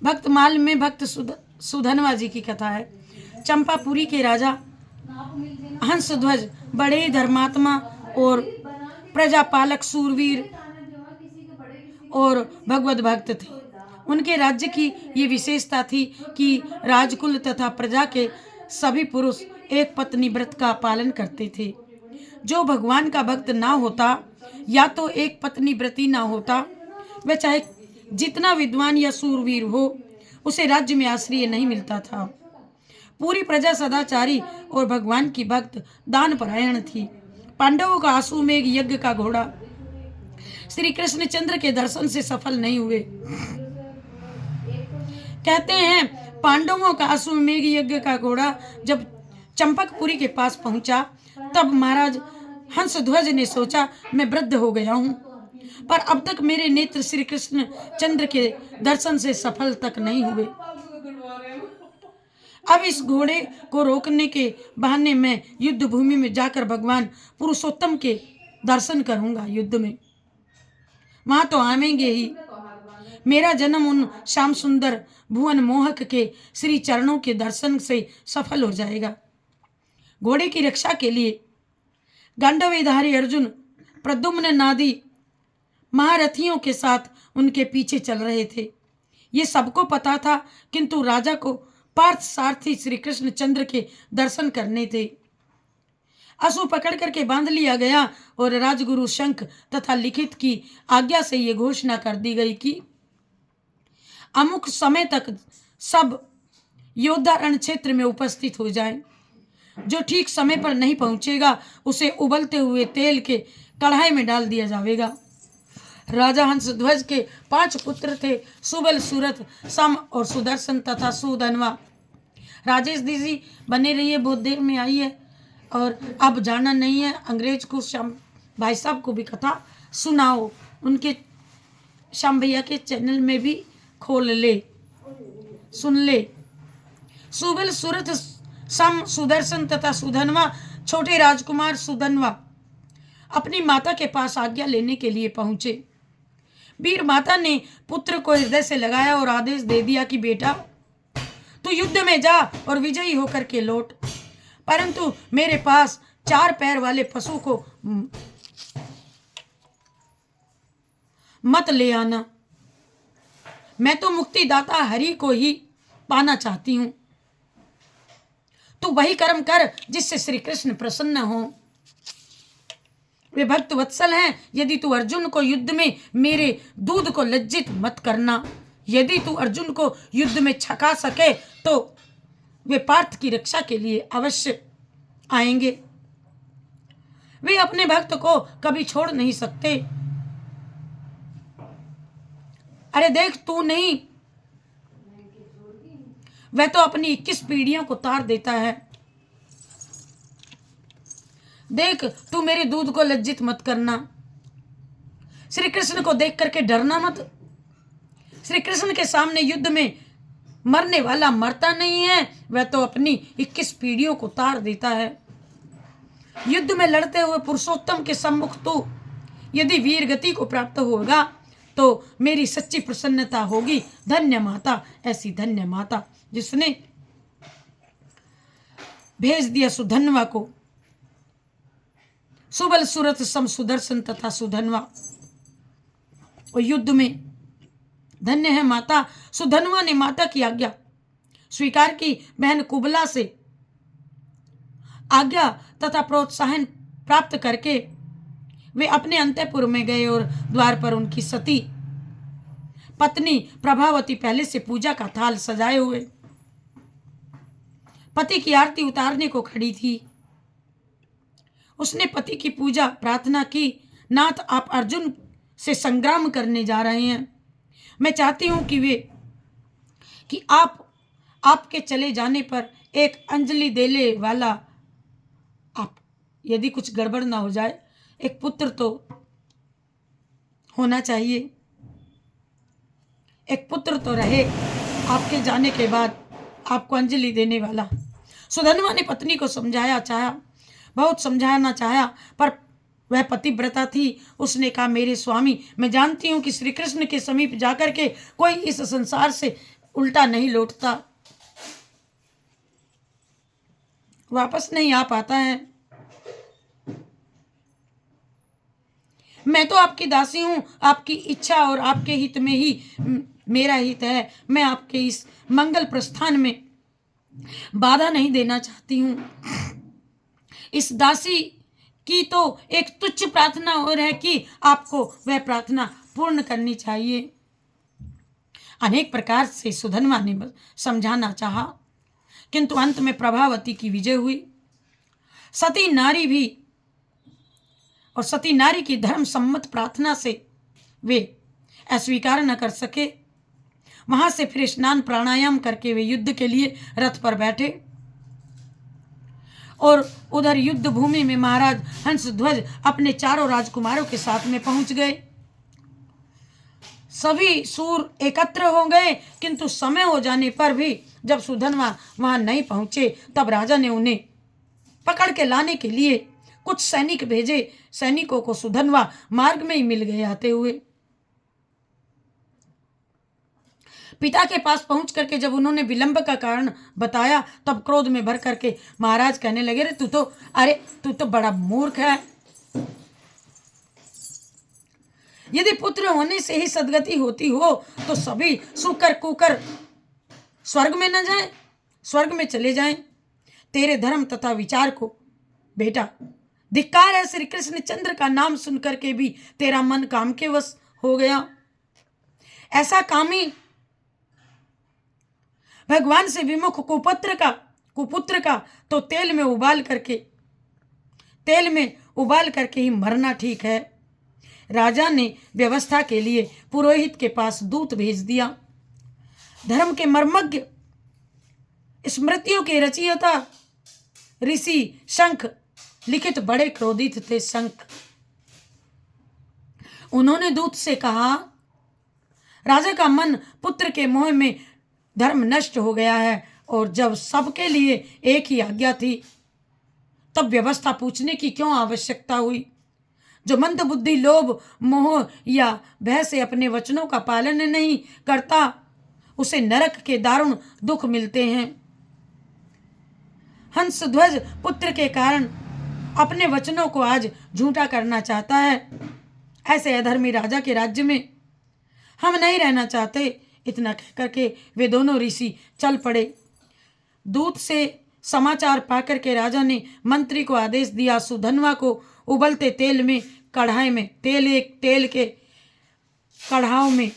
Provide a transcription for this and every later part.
भक्तमाल में भक्त सुधनवा जी की कथा है। चंपापुरी के राजा हंसध्वज बड़े धर्मात्मा और प्रजापालक, सूरवीर और भगवत भक्त थे। उनके राज्य की ये विशेषता थी कि राजकुल तथा प्रजा के सभी पुरुष एक पत्नी व्रत का पालन करते थे। जो भगवान का भक्त ना होता या तो एक पत्नी व्रती ना होता, वह चाहे जितना विद्वान या सूरवीर हो, उसे राज्य में आश्रय नहीं मिलता था। पूरी प्रजा सदाचारी और भगवान की भक्त दान परायण थी। पांडवों का आश्वमेघ यज्ञ का घोड़ा श्री कृष्णचंद्र के दर्शन से सफल नहीं हुए। कहते हैं पांडवों का अश्वमेघ यज्ञ का घोड़ा जब चंपकपुरी के पास पहुंचा, तब महाराज हंसध्वज ने सोचा, मैं वृद्ध हो गया हूं, पर अब तक मेरे नेत्र श्री कृष्ण चंद्र के दर्शन से सफल तक नहीं हुए। अब इस घोड़े को रोकने के बहाने मैं युद्ध भूमि में जाकर भगवान पुरुषोत्तम के दर्शन करूंगा। युद्ध में वहां तो आवेंगे ही। मेरा जन्म उन श्याम सुंदर भुवन मोहक के श्री चरणों के दर्शन से सफल हो जाएगा। घोड़े की रक्षा के लिए गांडवेधारी अर्जुन प्रद्युम्न नादी महारथियों के साथ उनके पीछे चल रहे थे। ये सबको पता था, किंतु राजा को पार्थ सारथी श्री कृष्ण चंद्र के दर्शन करने थे। अश्व पकड़ करके बांध लिया गया और राजगुरु शंख तथा लिखित की आज्ञा से ये घोषणा कर दी गई कि अमुक समय तक सब योद्धा रण क्षेत्र में उपस्थित हो जाएं। जो ठीक समय पर नहीं पहुंचेगा उसे उबलते हुए तेल के कढ़ाई में डाल दिया जाएगा। राजा हंसध्वज के 5 पुत्र थे, सुबल, सूरत, सम और सुदर्शन तथा सुधनवा। राजेश दीदी बने रहिए, बहुत देर में आई है और अब जाना नहीं है। अंग्रेज को श्याम भाई साहब को भी कथा सुनाओ, उनके श्याम भैया के चैनल में भी खोल ले, सुन ले। सुबल, सूरत, सम, सुदर्शन तथा सुधनवा छोटे राजकुमार सुधनवा अपनी माता के पास आज्ञा लेने के लिए पहुंचे। वीर माता ने पुत्र को हृदय से लगाया और आदेश दे दिया कि बेटा तू युद्ध में जा और विजयी होकर के लौट, परंतु मेरे पास 4 पैर वाले पशु को मत ले आना। मैं तो मुक्तिदाता हरि को ही पाना चाहती हूं। तू वही कर्म कर जिससे श्री कृष्ण प्रसन्न हो। वे भक्त वत्सल हैं। यदि तू अर्जुन को युद्ध में मेरे दूध को लज्जित मत करना। यदि तू अर्जुन को युद्ध में छका सके तो वे पार्थ की रक्षा के लिए अवश्य आएंगे। वे अपने भक्त को कभी छोड़ नहीं सकते। अरे देख, तू नहीं, वह तो अपनी 21 पीढ़ियों को तार देता है। देख, तू मेरे दूध को लज्जित मत करना। श्री कृष्ण को देख करके डरना मत। श्री कृष्ण के सामने युद्ध में मरने वाला मरता नहीं है, वह तो अपनी 21 पीढ़ियों को तार देता है। युद्ध में लड़ते हुए पुरुषोत्तम के सम्मुख तू यदि वीर गति को प्राप्त होगा तो मेरी सच्ची प्रसन्नता होगी। धन्य माता, ऐसी धन्य माता जिसने भेज दिया सुधनवा को। सुबल, सूरत, सम, सुदर्शन तथा सुधनवा और युद्ध में धन्य है माता। सुधनवा ने माता की आज्ञा स्वीकार की। बहन कुबला से आज्ञा तथा प्रोत्साहन प्राप्त करके वे अपने अंतःपुर में गए और द्वार पर उनकी सती पत्नी प्रभावती पहले से पूजा का थाल सजाए हुए पति की आरती उतारने को खड़ी थी। उसने पति की पूजा प्रार्थना की। नाथ, आप अर्जुन से संग्राम करने जा रहे हैं। मैं चाहती हूं कि आपके चले जाने पर एक अंजलि देने वाला आप, यदि कुछ गड़बड़ ना हो जाए, एक पुत्र तो होना चाहिए। एक पुत्र तो रहे आपके जाने के बाद आपको अंजलि देने वाला। सुधनवा ने पत्नी को बहुत समझाना चाहा, पर वह पतिव्रता थी। उसने कहा, मेरे स्वामी, मैं जानती हूं कि श्री कृष्ण के समीप जाकर के कोई इस संसार से उल्टा नहीं लौटता, वापस नहीं आ पाता है। मैं तो आपकी दासी हूं, आपकी इच्छा और आपके हित में ही मेरा हित है। मैं आपके इस मंगल प्रस्थान में बाधा नहीं देना चाहती हूं। इस दासी की तो एक तुच्छ प्रार्थना और है कि आपको वह प्रार्थना पूर्ण करनी चाहिए। अनेक प्रकार से सुधन्वा ने समझाना चाहा, किंतु अंत में प्रभावती की विजय हुई। सती नारी भी और सती नारी की धर्म सम्मत प्रार्थना से वे अस्वीकार न कर सके। वहां से फिर स्नान प्राणायाम करके वे युद्ध के लिए रथ पर बैठे और उधर युद्ध भूमि में महाराज हंसध्वज अपने चारों राजकुमारों के साथ में पहुंच गए। सभी सूर एकत्र हो गए, किंतु समय हो जाने पर भी जब सुधन्वा वहां नहीं पहुंचे तब राजा ने उन्हें पकड़ के लाने के लिए कुछ सैनिक भेजे। सैनिकों को सुधन्वा मार्ग में ही मिल गए आते हुए। पिता के पास पहुंच करके जब उन्होंने विलंब का कारण बताया तब क्रोध में भर करके महाराज कहने लगे, रे तू तो बड़ा मूर्ख है। यदि पुत्र होने से ही सदगति होती हो तो सभी सूकर कुकर स्वर्ग में न जाएं, स्वर्ग में चले जाएं। तेरे धर्म तथा विचार को बेटा धिक्कार है। श्री कृष्ण चंद्र का नाम सुनकर के भी तेरा मन काम के वश हो गया। ऐसा कामी भगवान से विमुख कुपुत्र का तो तेल में उबाल करके ही मरना ठीक है। राजा ने व्यवस्था के लिए पुरोहित के पास दूत भेज दिया। धर्म के मर्मज्ञ स्मृतियों के रचयिता ऋषि शंख लिखित बड़े क्रोधित थे। शंख उन्होंने दूत से कहा, राजा का मन पुत्र के मोह में धर्म नष्ट हो गया है और जब सबके लिए एक ही आज्ञा थी तब व्यवस्था पूछने की क्यों आवश्यकता हुई। जो मंद बुद्धि लोभ मोह या भय से अपने वचनों का पालन नहीं करता उसे नरक के दारुण दुख मिलते हैं। हंसध्वज पुत्र के कारण अपने वचनों को आज झूठा करना चाहता है। ऐसे अधर्मी राजा के राज्य में हम नहीं रहना चाहते। इतना कहकर के वे दोनों ऋषि चल पड़े। दूत से समाचार पाकर के राजा ने मंत्री को आदेश दिया, सुधन्वा को उबलते तेल में तेल के कढ़ाव में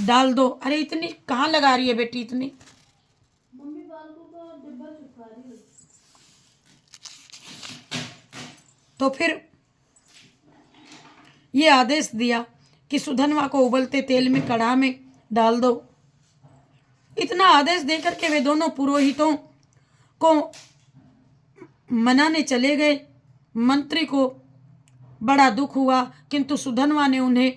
डाल दो। अरे इतनी कहाँ लगा रही है बेटी इतनी? मम्मी बालकों का डिब्बा चिपका रही है। तो फिर ये आदेश दिया कि सुधन्वा को उबलते तेल में कढ़ा में डाल दो। इतना आदेश देकर के वे दोनों पुरोहितों को मनाने चले गए। मंत्री को बड़ा दुख हुआ, किंतु सुधन्वा ने उन्हें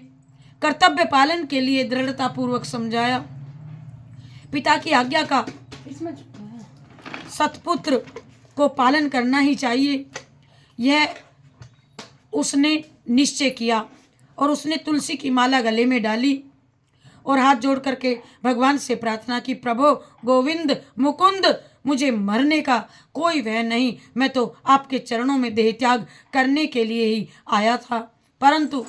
कर्तव्य पालन के लिए दृढ़ता पूर्वक समझाया। पिता की आज्ञा का सतपुत्र को पालन करना ही चाहिए, यह उसने निश्चय किया और उसने तुलसी की माला गले में डाली और हाथ जोड़ करके भगवान से प्रार्थना की, प्रभु गोविंद मुकुंद, मुझे मरने का कोई भय नहीं। मैं तो आपके चरणों में देह त्याग करने के लिए ही आया था, परंतु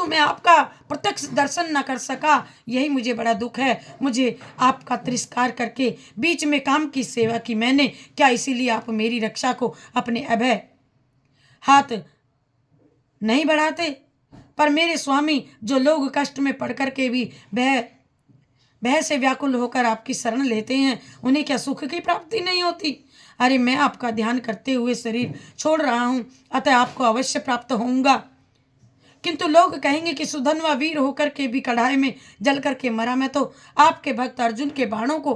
मैं आपका प्रत्यक्ष दर्शन न कर सका, यही मुझे बड़ा दुख है। मुझे आपका तिरस्कार करके बीच में काम की सेवा की मैंने, क्या इसीलिए आप मेरी रक्षा को अपने अभय हाथ नहीं बढ़ाते? पर मेरे स्वामी, जो लोग कष्ट में पड़ कर के भी भय से व्याकुल होकर आपकी शरण लेते हैं, उन्हें क्या सुख की प्राप्ति नहीं होती? अरे मैं आपका ध्यान करते हुए शरीर छोड़ रहा हूँ, अतः आपको अवश्य प्राप्त होऊंगा। किंतु लोग कहेंगे कि सुधन्वा वीर होकर के भी कढ़ाई में जल करके मरा। मैं तो आपके भक्त अर्जुन के बाणों को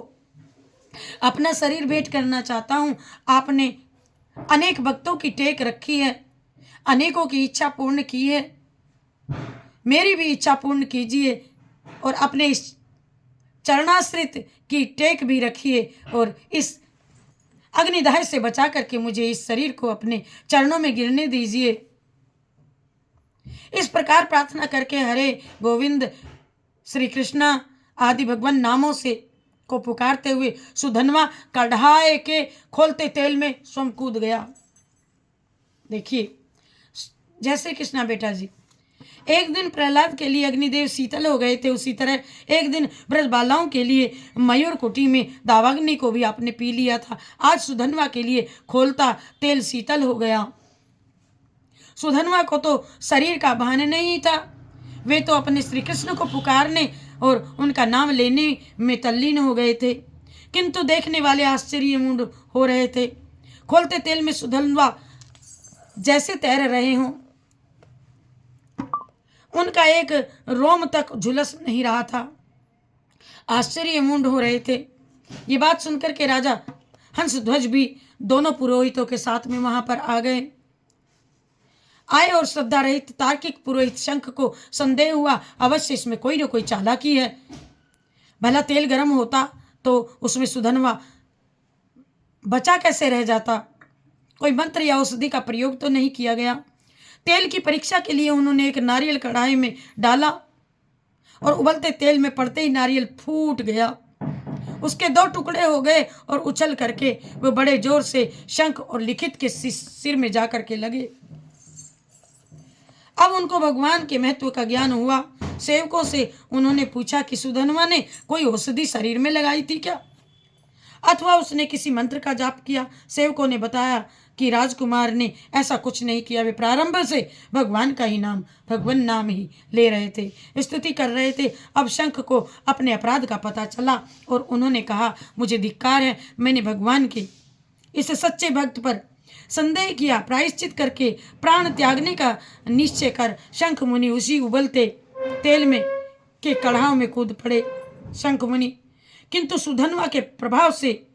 अपना शरीर भेंट करना चाहता हूँ। आपने अनेक भक्तों की टेक रखी है, अनेकों की इच्छा पूर्ण की है, मेरी भी इच्छा पूर्ण कीजिए और अपने इस चरणाश्रित की टेक भी रखिए और इस अग्निदाह से बचा करके मुझे इस शरीर को अपने चरणों में गिरने दीजिए। इस प्रकार प्रार्थना करके हरे गोविंद श्री कृष्ण आदि भगवान नामों से को पुकारते हुए सुधनवा कढ़ाई के खोलते तेल में स्वयं कूद गया। देखिए, जय श्री कृष्णा बेटा जी। एक दिन प्रहलाद के लिए अग्निदेव शीतल हो गए थे, उसी तरह एक दिन ब्रजबालाओं के लिए मयूर कुटी में दावाग्नि को भी आपने पी लिया था। आज सुधनवा के लिए खोलता तेल शीतल हो गया। सुधनवा को तो शरीर का भान नहीं था, वे तो अपने श्री कृष्ण को पुकारने और उनका नाम लेने में तल्लीन हो गए थे, किंतु देखने वाले आश्चर्यमूढ़ हो रहे थे। खोलते तेल में सुधनवा जैसे तैर रहे हों, उनका एक रोम तक झुलस नहीं रहा था, आश्चर्यमूढ़ हो रहे थे। ये बात सुनकर के राजा हंसध्वज भी दोनों पुरोहितों के साथ में वहां पर आए और श्रद्धा रहित तार्किक पुरोहित शंख को संदेह हुआ, अवश्य इसमें कोई न कोई चालाकी है। भला तेल गर्म होता तो उसमें सुधनवा बचा कैसे रह जाता? कोई मंत्र या औषधि का प्रयोग तो नहीं किया गया। तेल की परीक्षा के लिए उन्होंने एक नारियल कढ़ाई में डाला और उबलते तेल में पड़ते ही नारियल फूट गया, उसके 2 टुकड़े हो गए और उछल करके वे बड़े जोर से शंख और लिखित के सिर में जाकर के लगे। अब उनको भगवान के महत्व का ज्ञान हुआ। सेवकों से उन्होंने पूछा कि सुधनवा ने कोई औषधि शरीर में लगाई थी क्या, अथवा उसने किसी मंत्र का जाप किया? सेवकों ने बताया कि राजकुमार ने ऐसा कुछ नहीं किया, वे प्रारंभ से भगवान का ही नाम, भगवान नाम ही ले रहे थे, स्तुति कर रहे थे। अब शंख को अपने अपराध का पता चला और उन्होंने कहा, मुझे धिक्कार है, मैंने भगवान के इस सच्चे भक्त पर संदेह किया। प्रायश्चित करके प्राण त्यागने का निश्चय कर शंख मुनि उसी उबलते तेल में के कढ़ाव में कूद पड़े। शंख मुनि, किंतु सुधनवा के प्रभाव से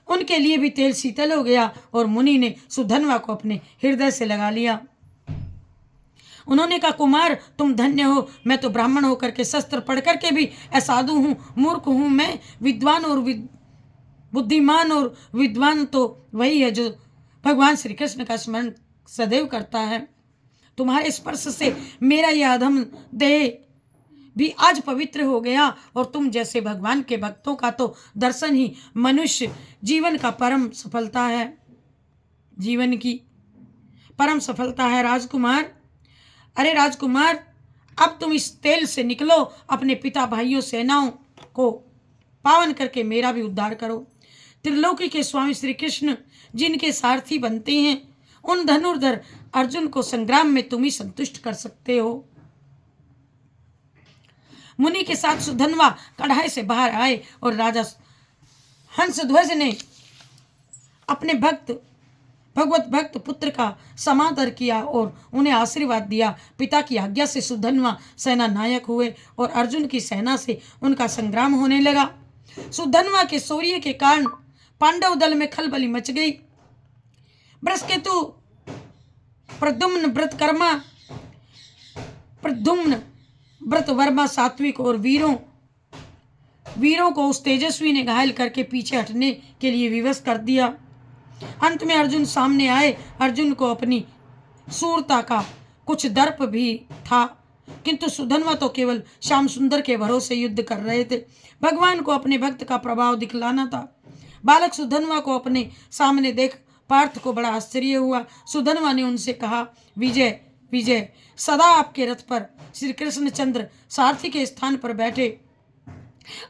उनके लिए भी तेल शीतल हो गया और मुनि ने सुधनवा को अपने हृदय से लगा लिया। उन्होंने कहा, कुमार तुम धन्य हो, मैं तो ब्राह्मण होकर के शस्त्र पढ़ करके भी असाधु हूँ, मूर्ख हूँ। मैं विद्वान और बुद्धिमान और विद्वान तो वही है जो भगवान श्री कृष्ण का स्मरण सदैव करता है। तुम्हारे स्पर्श से मेरा यह अधम देह भी आज पवित्र हो गया और तुम जैसे भगवान के भक्तों का तो दर्शन ही मनुष्य जीवन का परम सफलता है, जीवन की परम सफलता है। राजकुमार, अरे राजकुमार, अब तुम इस तेल से निकलो, अपने पिता भाइयों सेनाओं को पावन करके मेरा भी उद्धार करो। त्रिलोकी के स्वामी श्री कृष्ण जिनके सारथी बनते हैं, उन धनुर्धर अर्जुन को संग्राम में तुम ही संतुष्ट कर सकते हो। मुनि के साथ सुधनवा कढ़ाई से बाहर आए और राजा हंसध्वज ने अपने भगवत भक्त पुत्र का समादर किया और उन्हें आशीर्वाद दिया। पिता की आज्ञा से सुधनवा सेना नायक हुए और अर्जुन की सेना से उनका संग्राम होने लगा। सुधनवा के शौर्य के कारण पांडव दल में खलबली मच गई। बृहस्पति प्रद्युम्न व्रत वर्मा सात्विक और वीरों को उस तेजस्वी ने घायल करके पीछे हटने के लिए विवश कर दिया। अंत में अर्जुन सामने आए। अर्जुन को अपनी शूरता का कुछ दर्प भी था, किंतु सुधनवा तो केवल श्याम सुंदर के भरोसे युद्ध कर रहे थे। भगवान को अपने भक्त का प्रभाव दिखलाना था। बालक सुधनवा को अपने सामने देख पार्थ को बड़ा आश्चर्य हुआ। सुधनवा ने उनसे कहा, विजय विजय, सदा आपके रथ पर श्री कृष्णचंद्र सारथी के स्थान पर बैठे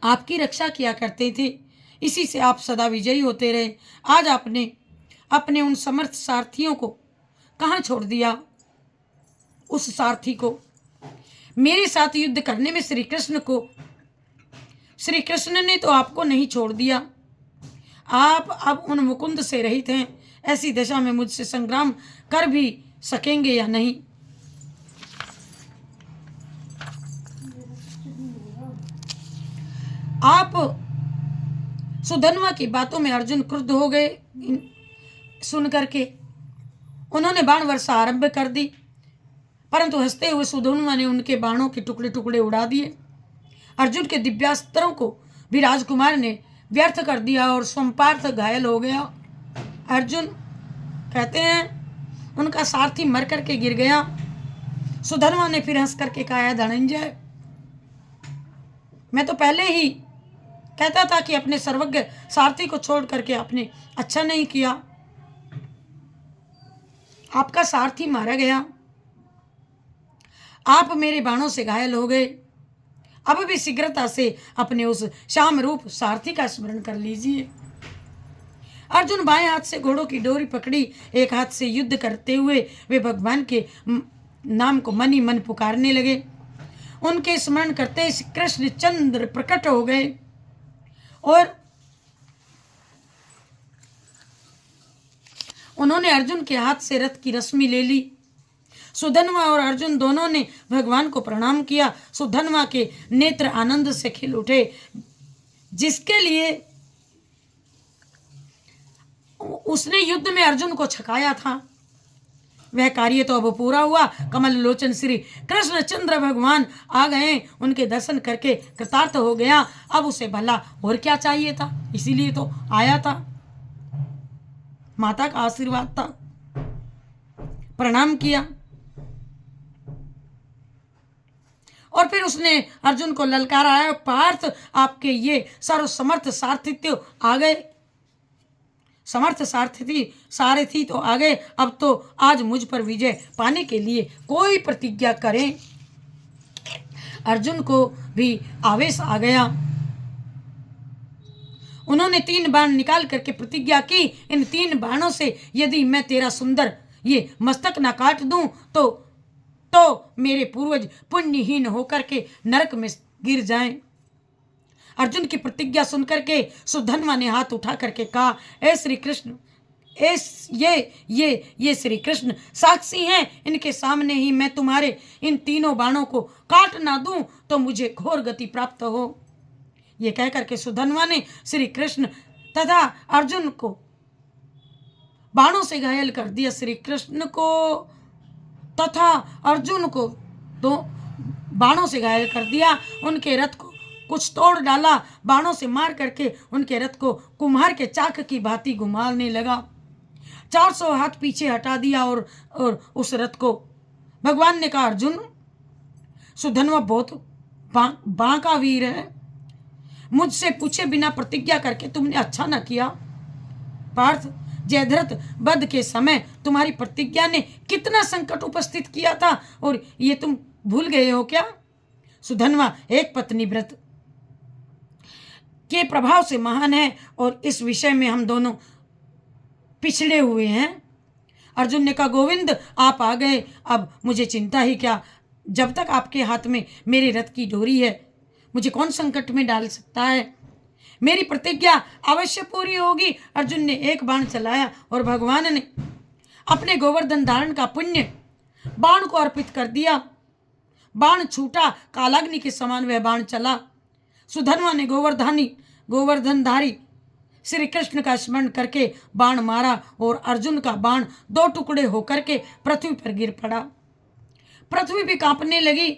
आपकी रक्षा किया करते थे, इसी से आप सदा विजयी होते रहे। आज आपने अपने उन समर्थ सारथियों को कहाँ छोड़ दिया? उस सारथी को मेरे साथ युद्ध करने में श्री कृष्ण ने तो आपको नहीं छोड़ दिया। आप अब उन मुकुंद से रहित हैं, ऐसी दशा में मुझसे संग्राम कर भी सकेंगे या नहीं? आप सुधनवा की बातों में अर्जुन क्रुद्ध हो गए। सुन करके उन्होंने बाण वर्षा आरंभ कर दी, परंतु हंसते हुए सुधनवा ने उनके बाणों के टुकड़े टुकड़े उड़ा दिए। अर्जुन के दिव्यास्त्रों को भी राजकुमार ने व्यर्थ कर दिया और स्वयंपार्थ घायल हो गया। अर्जुन कहते हैं उनका सारथी मर करके गिर गया। सुधनवा ने फिर हंस करके कहा, धनंजय, मैं तो पहले ही कहता था कि अपने सर्वज्ञ सारथी को छोड़ करके आपने अच्छा नहीं किया। आपका सारथी मारा गया, आप मेरे बाणों से घायल हो गए। अब भी शीघ्रता से अपने उस श्याम रूप सारथी का स्मरण कर लीजिए। अर्जुन बाएं हाथ से घोड़ों की डोरी पकड़ी, एक हाथ से युद्ध करते हुए वे भगवान के नाम को मन ही मन पुकारने लगे। उनके स्मरण करते ही कृष्ण चंद्र प्रकट हो गए और उन्होंने अर्जुन के हाथ से रथ की रश्मि ले ली। सुधन्वा और अर्जुन दोनों ने भगवान को प्रणाम किया। सुधन्वा के नेत्र आनंद से खिल उठे। जिसके लिए उसने युद्ध में अर्जुन को छकाया था, वह कार्य तो अब पूरा हुआ। कमल लोचन श्री कृष्ण चंद्र भगवान आ गए, उनके दर्शन करके कृतार्थ हो गया। अब उसे भला और क्या चाहिए था, इसीलिए तो आया था। माता का आशीर्वाद था, प्रणाम किया और फिर उसने अर्जुन को ललकारा, पार्थ आपके ये सर्वसमर्थ सारथित्य आ गए, समर्थ सारथी तो आ गए। अब तो आज मुझ पर विजय पाने के लिए कोई प्रतिज्ञा करें। अर्जुन को भी आवेश आ गया। उन्होंने 3 बाण निकाल करके प्रतिज्ञा की, इन 3 बाणों से यदि मैं तेरा सुंदर ये मस्तक ना काट दूं तो मेरे पूर्वज पुण्यहीन होकर के नरक में गिर जाएं। अर्जुन की प्रतिज्ञा सुनकर के सुधन्वा ने हाथ उठा करके कहा, ए श्री कृष्ण, ये श्री कृष्ण साक्षी हैं, इनके सामने ही मैं तुम्हारे इन 3 बाणों को काट ना दूं तो मुझे घोर गति प्राप्त हो। ये कह करके सुधन्वा ने श्री कृष्ण तथा अर्जुन को बाणों से घायल कर दिया। श्री कृष्ण को तथा अर्जुन को 2 बाणों से घायल कर दिया। उनके रथ को कुछ तोड़ डाला, बाणों से मार करके उनके रथ को कुम्हार के चाक की भांति घुमाने लगा। 400 हाथ पीछे हटा दिया और उस रथ को भगवान ने कहा, अर्जुन, सुधन्वा बहुत बांका वीर है, मुझसे पूछे बिना प्रतिज्ञा करके तुमने अच्छा न किया। पार्थ, जयद्रथ वध के समय तुम्हारी प्रतिज्ञा ने कितना संकट उपस्थित किया था और ये तुम भूल गए हो क्या? सुधन्वा एक पत्नी व्रत के प्रभाव से महान है और इस विषय में हम दोनों पिछड़े हुए हैं। अर्जुन ने कहा, गोविंद आप आ गए, अब मुझे चिंता ही क्या, जब तक आपके हाथ में मेरे रथ की डोरी है मुझे कौन संकट में डाल सकता है। मेरी प्रतिज्ञा अवश्य पूरी होगी। अर्जुन ने एक बाण चलाया और भगवान ने अपने गोवर्धन धारण का पुण्य बाण को अर्पित कर दिया। बाण छूटा, कालाग्नि के समान वह बाण चला। सुधन्वा ने गोवर्धनधारी श्री कृष्ण का स्मरण करके बाण मारा और अर्जुन का बाण 2 टुकड़े होकर के पृथ्वी पर गिर पड़ा। पृथ्वी भी कांपने लगी,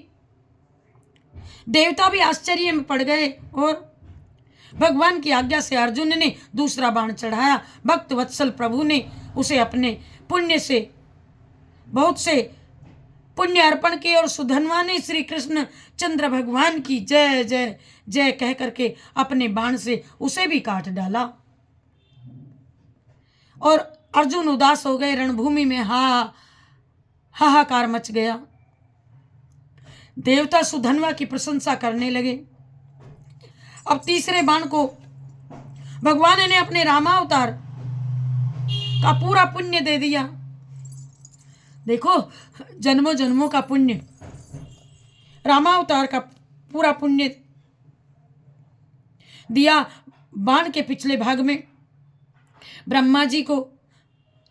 देवता भी आश्चर्य में पड़ गए और भगवान की आज्ञा से अर्जुन ने दूसरा बाण चढ़ाया। भक्त वत्सल प्रभु ने उसे अपने पुण्य से बहुत से पुण्य अर्पण किए और सुधन्वा ने श्री कृष्ण चंद्र भगवान की जय जय जय कह करके अपने बाण से उसे भी काट डाला और अर्जुन उदास हो गए। रणभूमि में हाहाकार मच गया। देवता सुधन्वा की प्रशंसा करने लगे। अब तीसरे बाण को भगवान ने अपने रामावतार का पूरा पुण्य दे दिया। देखो, जन्मों जन्मों का पुण्य, रामावतार का पूरा पुण्य दिया। बाण के पिछले भाग में ब्रह्मा जी को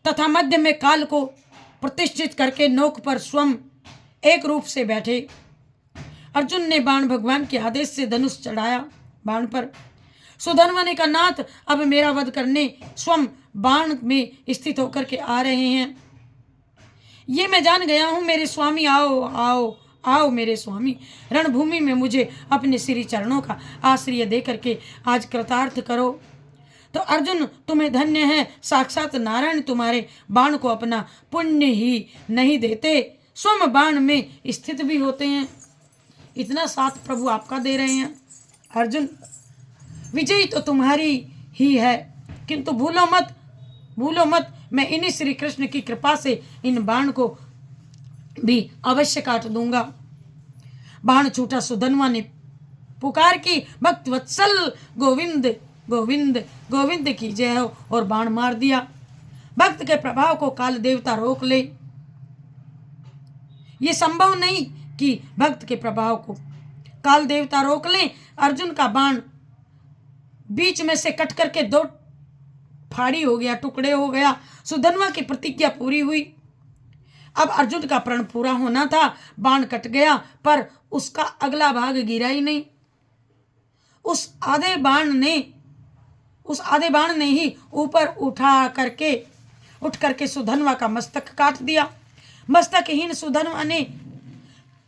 तथा मध्य में काल को प्रतिष्ठित करके नोक पर स्वयं एक रूप से बैठे। अर्जुन ने बाण भगवान के आदेश से धनुष चढ़ाया बाण पर। सुधन्वा ने कहा, नाथ, अब मेरा वध करने स्वयं बाण में स्थित होकर के आ रहे हैं। ये मैं जान गया हूं, मेरे स्वामी, आओ आओ आओ मेरे स्वामी, रणभूमि में मुझे अपने श्री चरणों का आश्रय दे करके आज कृतार्थ करो। तो अर्जुन, तुम्हें धन्य है, साक्षात नारायण तुम्हारे बाण को अपना पुण्य ही नहीं देते, स्वयं बाण में स्थित भी होते हैं। इतना साथ प्रभु आपका दे रहे हैं। अर्जुन, विजयी तो तुम्हारी ही है, किंतु भूलो मत मैं इन्हीं श्री कृष्ण की कृपा से इन बाण को भी अवश्य काट दूंगा। बाण छूटा, सुधन्वा ने पुकार की, भक्त वत्सल गोविंद गोविंद गोविंद की जय हो, और बाण मार दिया। भक्त के प्रभाव को काल देवता रोक ले। ये संभव नहीं कि भक्त के प्रभाव को काल देवता रोक ले। अर्जुन का बाण बीच में से कट करके दो फाड़ी हो गया, टुकड़े हो गया। सुधन्वा की प्रतिज्ञा पूरी हुई। अब अर्जुन का प्रण पूरा होना था। बाण कट गया पर उसका अगला भाग गिरा ही नहीं। उस आधे बाण ने ही ऊपर उठ करके सुधन्वा का मस्तक काट दिया। मस्तकहीन सुधन्वा ने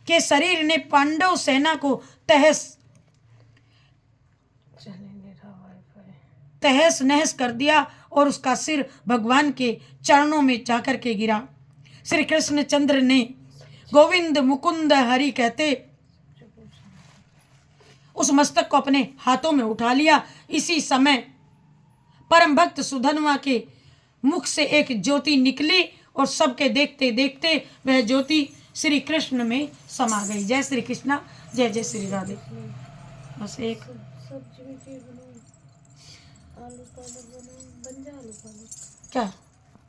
के शरीर ने पांडव सेना को तहस नहस कर दिया और उसका सिर भगवान के चरणों में जाकर के गिरा। श्री कृष्ण चंद्र ने गोविंद मुकुंद हरि कहते उस मस्तक को अपने हाथों में उठा लिया। इसी समय परम भक्त सुधन्वा के मुख से एक ज्योति निकली और सबके देखते देखते वह ज्योति श्री कृष्ण में समा गई। जय श्री कृष्ण, जय जय श्री राधे। बस एक सब्जी में बनाऊं, आलू पालक बनाऊं, बन जा आलू पालक। क्या